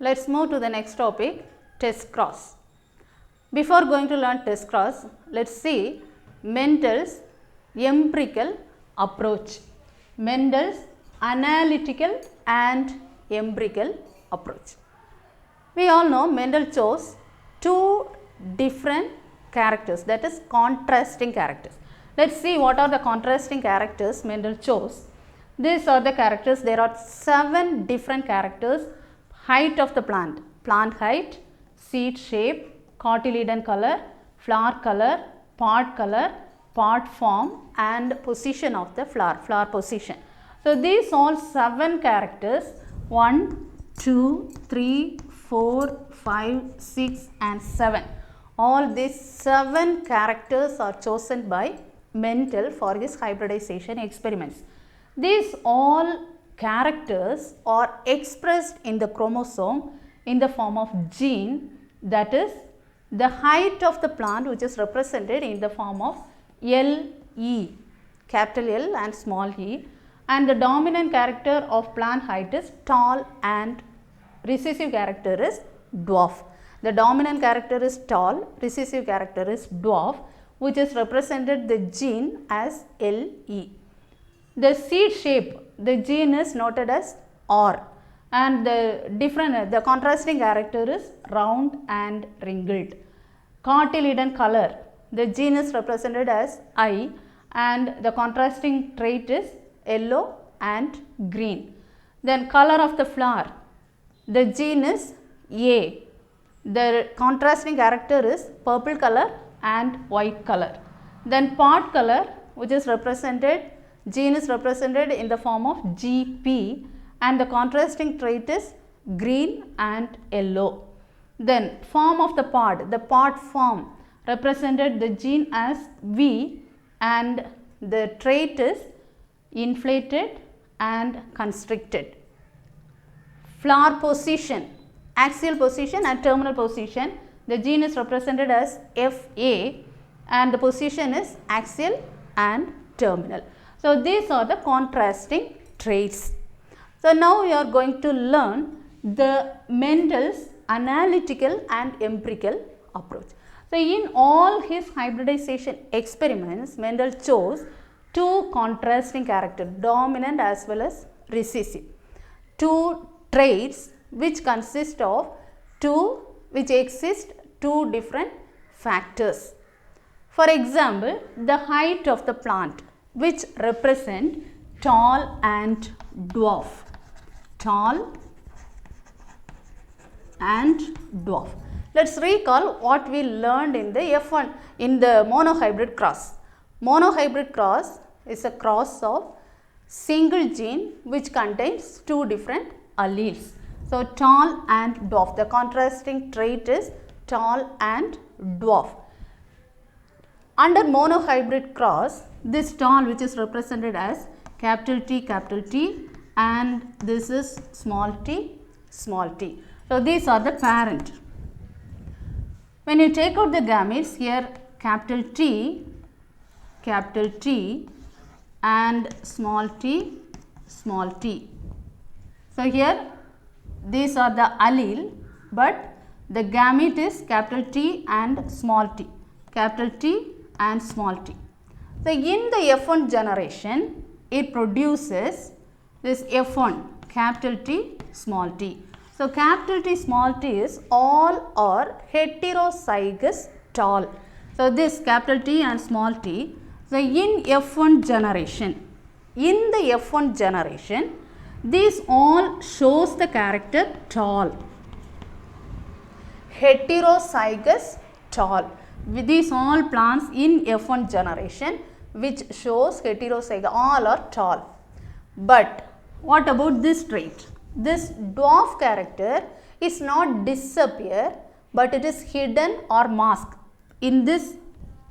Let's move to the next topic, test cross. Before going to learn test cross, let's see Mendel's empirical approach. Mendel's analytical and empirical approach. We all know Mendel chose two different characters, that is contrasting characters. Let's see what are the contrasting characters Mendel chose. These are the characters. There are 7 different characters. Height of the plant, plant height, seed shape, cotyledon color, flower color, pod form and position of the flower, flower position. So, these all 7 characters, 1, 2, 3, 4, 5, 6 and 7. All these 7 characters are chosen by Mendel for his hybridization experiments. These all characters are expressed in the chromosome in the form of gene, that is the height of the plant, which is represented in the form of LE, capital L and small e, and the dominant character of plant height is tall and recessive character is dwarf. The dominant character is tall, recessive character is dwarf, which is represented the gene as LE. The seed shape, the gene is noted as R, and the contrasting character is round and wrinkled. Cotyledon color, the gene is represented as I, and the contrasting trait is yellow and green. Then color of the flower, the gene is A, the contrasting character is purple color and white color. Then pod color, which is represented, gene is represented in the form of GP, and the contrasting trait is green and yellow. Then form of the pod form represented the gene as V, and the trait is inflated and constricted. Flower position, axial position and terminal position, the gene is represented as FA and the position is axial and terminal. So, these are the contrasting traits. So, now we are going to learn the Mendel's analytical and empirical approach. So, in all his hybridization experiments, Mendel chose 2 contrasting characters, dominant as well as recessive, 2 traits which consist of 2 different factors. For example, the height of the plant, which represent tall and dwarf, tall and dwarf. Let's recall what we learned in the F1 in the monohybrid cross. Monohybrid cross is a cross of single gene which contains 2 different alleles. So, tall and dwarf, the contrasting trait is tall and dwarf. Under monohybrid cross, this tall, which is represented as capital T and this is small t. So, these are the parent. When you take out the gametes, here capital T and small t. So, here these are the allele, but the gamete is capital T and small t, capital T and small t. So, in the F1 generation, it produces this F1 capital T small t. So, capital T small t is all are heterozygous tall. So, this capital T and small t. So, in F1 generation, these all shows the character tall, heterozygous tall. With these all plants in F1 generation which shows heterozygous, all are tall. But what about this trait? This dwarf character is not disappear, but it is hidden or masked. In this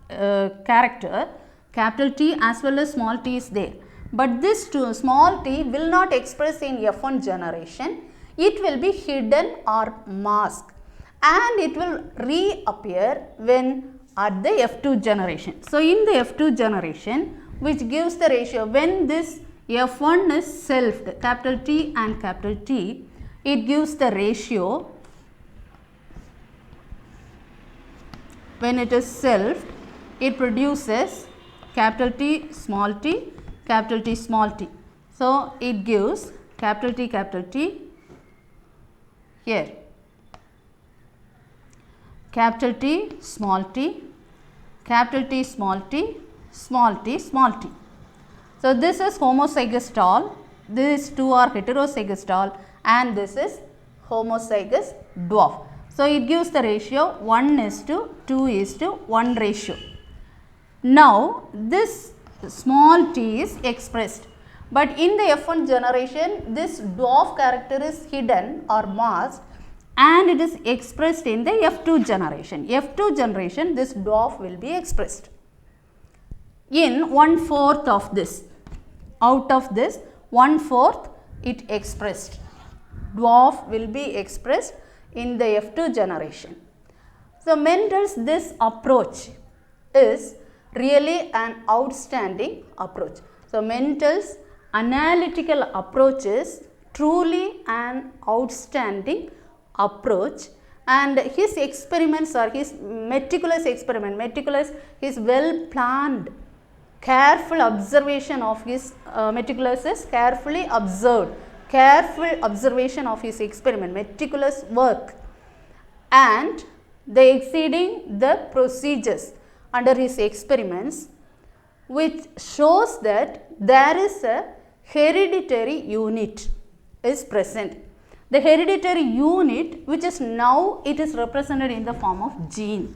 character, capital T as well as small t is there. But this small t will not express in F1 generation, it will be hidden or masked and it will reappear when at the F2 generation. So, in the F2 generation, which gives the ratio when this F1 is selfed, capital T and capital T, it gives the ratio when it is self, it produces capital T, small t, capital T, small t. So, it gives capital T here, capital T, small t, capital T, small t, small t, small t. So, this is homozygous tall, these two are heterozygous tall, and this is homozygous dwarf. So, it gives the ratio 1:2:1 ratio. Now, this small t is expressed, but in the F1 generation this dwarf character is hidden or masked, and it is expressed in the F2 generation. F2 generation this dwarf will be expressed in 1/4 of this. Out of this 1/4 it expressed. Dwarf will be expressed in the F2 generation. So, Mendel's this approach is really an outstanding approach. So, Mendel's analytical approach is truly an outstanding approach, and his experiments are his meticulous experiment, his well planned, careful observation of his meticulous is carefully observed, careful observation of his experiment, meticulous work, and the exceeding the procedures under his experiments, which shows that there is a hereditary unit is present. The hereditary unit, which is now it is represented in the form of gene.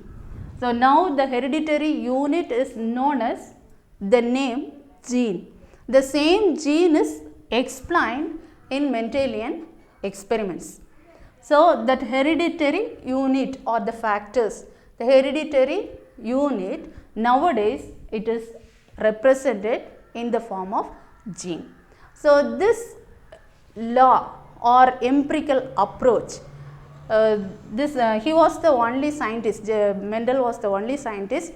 So, now the hereditary unit is known as the name gene. The same gene is explained in Mendelian experiments. So, that hereditary unit or the factors, the hereditary unit nowadays it is represented in the form of gene. So, this law or empirical approach, he was the only scientist, Mendel was the only scientist,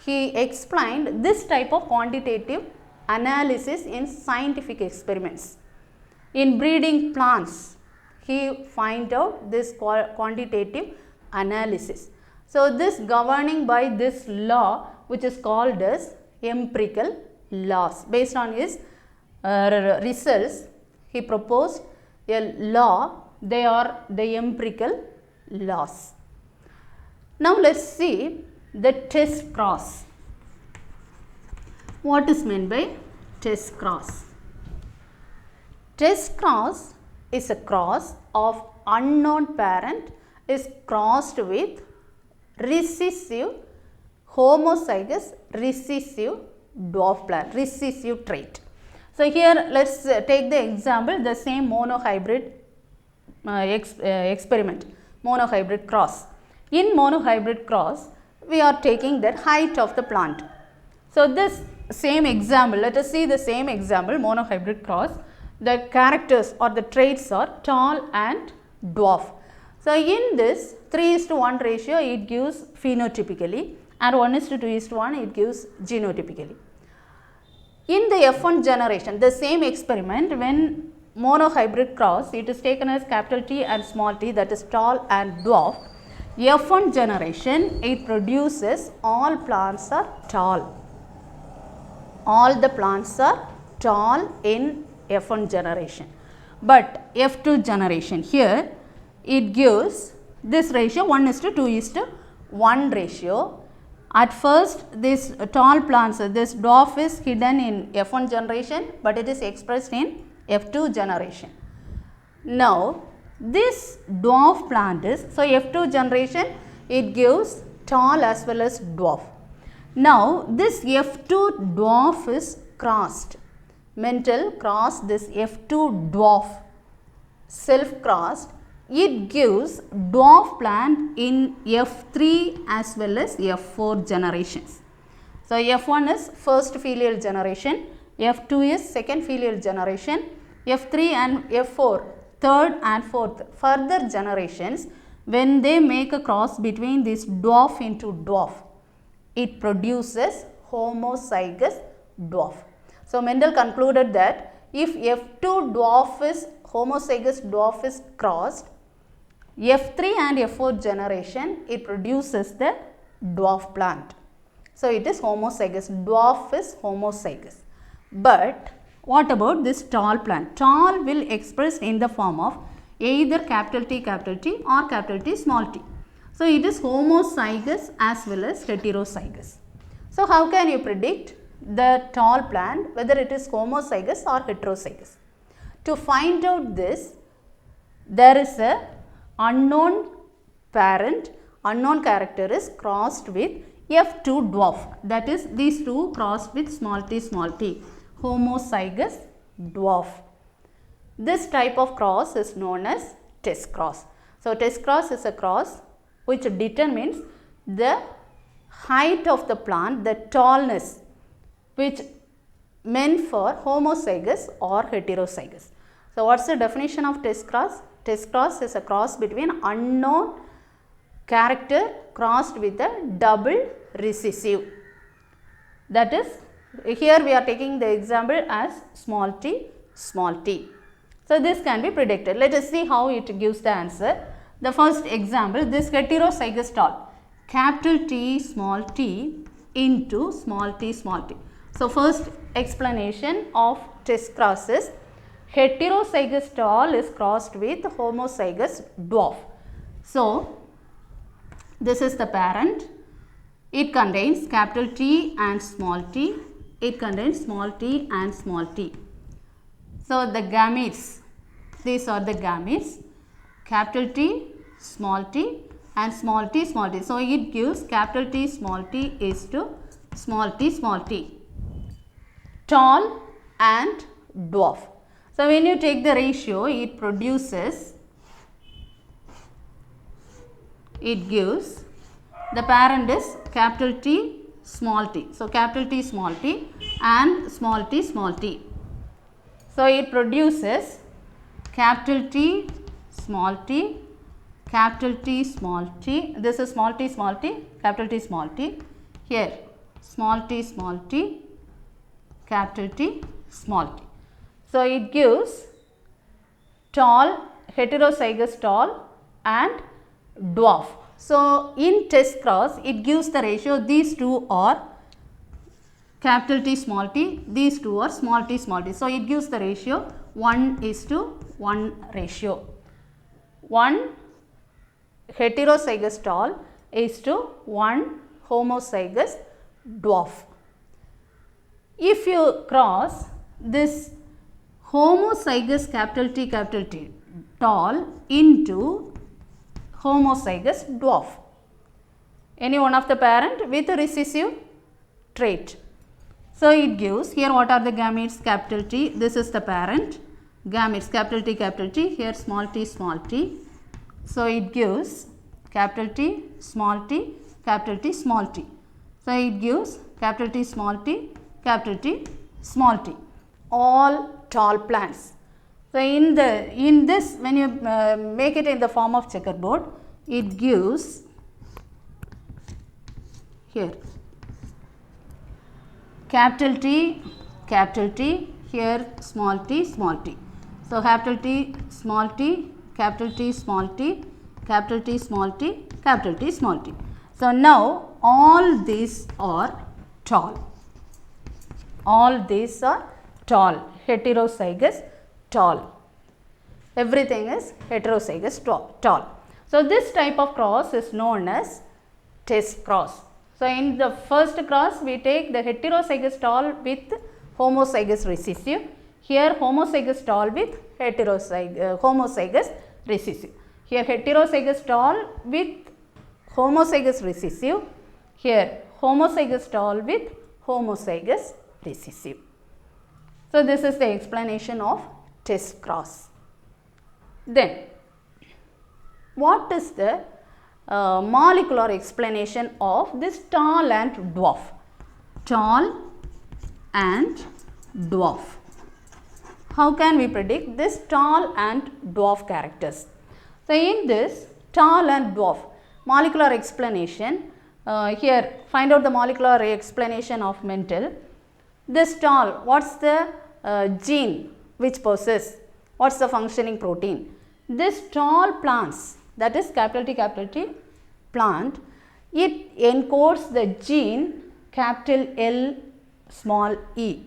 he explained this type of quantitative analysis in scientific experiments. In breeding plants, he find out this quantitative analysis. So, this governing by this law, which is called as empirical laws. Based on his results, he proposed a law, they are the empirical laws. Now, let us see the test cross. What is meant by test cross? Test cross is a cross of unknown parent is crossed with recessive homozygous recessive dwarf plant, recessive trait. So, here let us take the example, the same monohybrid experiment, monohybrid cross. In monohybrid cross, we are taking the height of the plant. So, this same example, let us see the same example, monohybrid cross. The characters or the traits are tall and dwarf. So, in this 3:1 ratio, it gives phenotypically, and 1:2:1 it gives genotypically. In the F1 generation, the same experiment, when monohybrid cross, it is taken as capital T and small t, that is tall and dwarf. F1 generation, it produces all plants are tall. All the plants are tall in F1 generation. But F2 generation, here it gives this ratio 1:2:1 ratio. At first, this tall plants, this dwarf is hidden in F1 generation, but it is expressed in F2 generation. Now, this dwarf plant is, so F2 generation, it gives tall as well as dwarf. Now, this F2 dwarf is crossed. Mendel crossed this F2 dwarf, self crossed. It gives dwarf plant in F3 as well as F4 generations. So, F1 is first filial generation, F2 is second filial generation, F3 and F4 third and fourth. Further generations, when they make a cross between this dwarf into dwarf, it produces homozygous dwarf. So, Mendel concluded that if F2 dwarf is homozygous dwarf is crossed, F3 and F4 generation, it produces the dwarf plant. So, it is homozygous, dwarf is homozygous. But what about this tall plant? Tall will express in the form of either capital T or capital T small t. So, it is homozygous as well as heterozygous. So, how can you predict the tall plant whether it is homozygous or heterozygous? To find out this, there is a unknown parent, unknown character is crossed with F2 dwarf, that is these two crossed with small t, homozygous dwarf. This type of cross is known as test cross. So, test cross is a cross which determines the height of the plant, the tallness, which meant for homozygous or heterozygous. So, what is the definition of test cross? Test cross is a cross between unknown character crossed with a double recessive. That is, here we are taking the example as small t, small t. So, this can be predicted. Let us see how it gives the answer. The first example, this heterozygous tall, capital T small t into small t small t. So, first explanation of test cross is heterozygous tall is crossed with homozygous dwarf. So, this is the parent. It contains capital T and small t. It contains small t and small t. So, the gametes, these are the gametes, capital T, small t and small t, small t. So, it gives capital T small t is to small t, small t, tall and dwarf. So, when you take the ratio, it produces, it gives, the parent is capital T small t. So, capital T small t and small t small t. So, it produces capital T small t, capital T small t, this is small t, capital T small t, here small t, capital T small t. So, it gives tall, heterozygous tall and dwarf. So, in test cross, it gives the ratio, these two are capital T small t, these two are small t small t. So, it gives the ratio 1:1 ratio. 1 heterozygous tall is to 1 homozygous dwarf. If you cross this homozygous capital T tall into homozygous dwarf, any one of the parent with a recessive trait. So, it gives, here what are the gametes, capital T, this is the parent, gametes capital T, here small t, small t. So, it gives capital T, small t, capital T, small t. So, it gives capital T, small t, capital T, small t, all tall plants. So, in this when you make it in the form of checkerboard, it gives here capital T, here small t, small t. So, capital T, small t, capital T, small t, capital T, small t, capital T, small t. So, now all these are tall. All these are tall, heterozygous tall. Everything is heterozygous tall. So, this type of cross is known as test cross. So, in the first cross, we take the heterozygous tall with homozygous recessive. Here, homozygous tall with homozygous recessive. Here, heterozygous tall with homozygous recessive. Here, homozygous tall with homozygous recessive. So, this is the explanation of test cross. Then, what is the molecular explanation of this tall and dwarf? Tall and dwarf. How can we predict this tall and dwarf characters? So, in this tall and dwarf molecular explanation, here find out the molecular explanation of mental. This tall, what is the gene which possesses? What's the functioning protein? This tall plants, that is capital T plant, it encodes the gene capital L small e.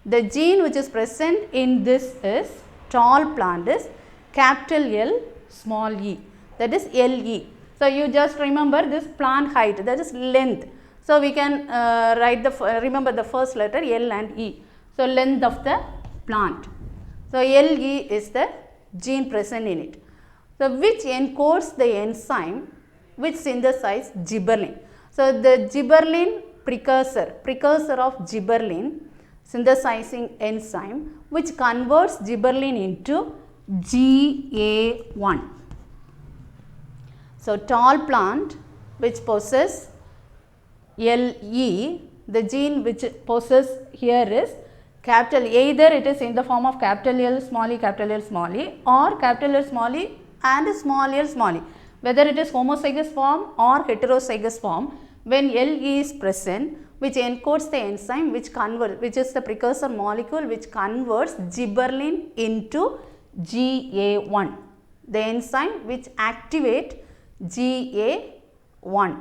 The gene which is present in this is tall plant is capital L small e, that is LE. So, you just remember this plant height, that is length. So, we can remember the first letter L and E. So, length of the plant. So, LE is the gene present in it. So, which encodes the enzyme which synthesize gibberellin. So, the gibberellin precursor of gibberellin synthesizing enzyme which converts gibberellin into GA1. So, tall plant which possess LE, the gene which possess here is capital, either it is in the form of capital L small e or capital L small e and small l small e. Whether it is homozygous form or heterozygous form, when LE is present, which encodes the enzyme which is the precursor molecule which converts gibberellin into GA1, the enzyme which activate GA1.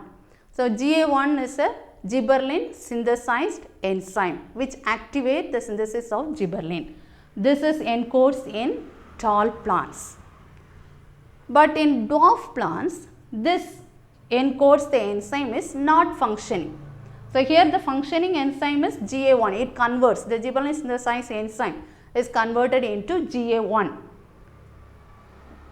So, GA1 is a gibberellin synthesized enzyme which activate the synthesis of gibberellin. This is encodes in tall plants. But in dwarf plants, this encodes the enzyme is not functioning. So, here the functioning enzyme is GA1, it converts, the gibberellin synthesized enzyme is converted into GA1,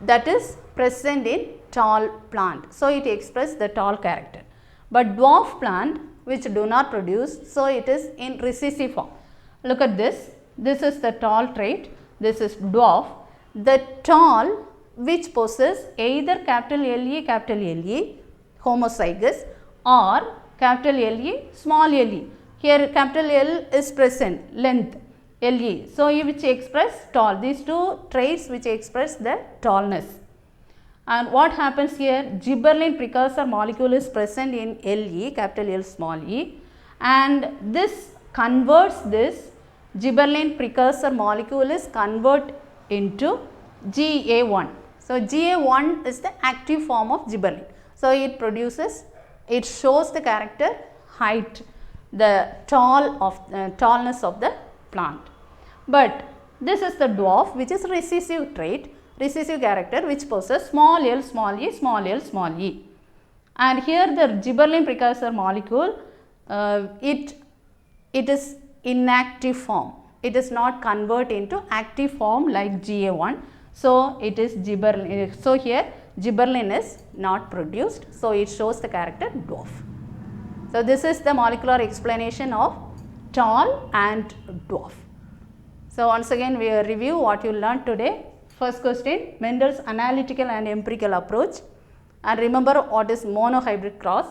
that is present in tall plant. So, it expresses the tall character. But dwarf plant which do not produce, so it is in recessive form. Look at this, this is the tall trait, this is dwarf. The tall which possess either capital LE, homozygous, or capital LE, small le. Here capital L is present, length, LE. So, which express tall, these two traits which express the tallness. And what happens here? Gibberellin precursor molecule is present in LE, capital L small e, and this converts this gibberellin precursor molecule is convert into GA1. So, GA1 is the active form of gibberellin. So, it produces, it shows the character height, the tallness of the plant. But this is the dwarf which is recessive trait, recessive character which possesses small l small e, small l small e. And here the gibberellin precursor molecule, it is inactive form. It is not convert into active form like GA1. So, it is gibberellin. So, here gibberellin is not produced. So, it shows the character dwarf. So, this is the molecular explanation of tall and dwarf. So, once again we will review what you learned today. First question, Mendel's analytical and empirical approach, and remember what is monohybrid cross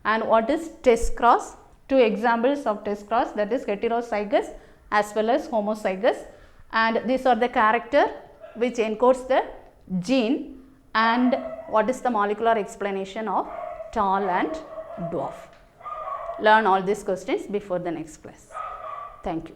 and what is test cross. Two examples of test cross, that is heterozygous as well as homozygous, and these are the character which encodes the gene, and what is the molecular explanation of tall and dwarf. Learn all these questions before the next class. Thank you.